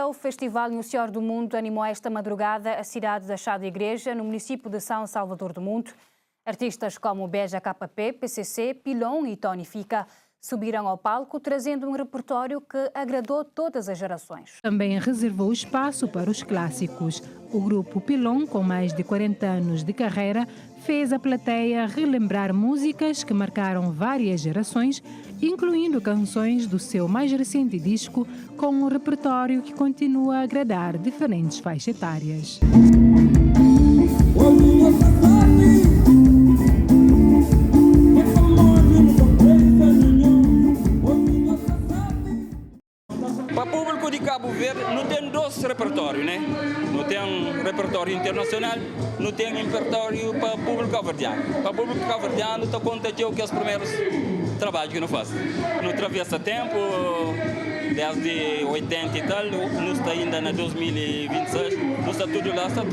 O Festival Sior do Mundo animou esta madrugada a cidade da Chá da Igreja, no município de São Salvador do Mundo. Artistas como Beja KP, PCC, Pilon e Tony Fica subiram ao palco, trazendo um repertório que agradou todas as gerações. Também reservou espaço para os clássicos. O Grupo Pilon, com mais de 40 anos de carreira, fez a plateia relembrar músicas que marcaram várias gerações, incluindo canções do seu mais recente disco, com um repertório que continua a agradar diferentes faixas etárias. Para o público de Cabo Verde não tem dois repertórios, né? Não tem um repertório internacional, não tem um repertório para o público cabo-verdiano. Para o público cabo-verdiano está acontecendo que os primeiros trabalhos que não faz. Não atravessa tempo, desde 80 e tal, não está ainda na 2026, não está tudo lá, está tudo.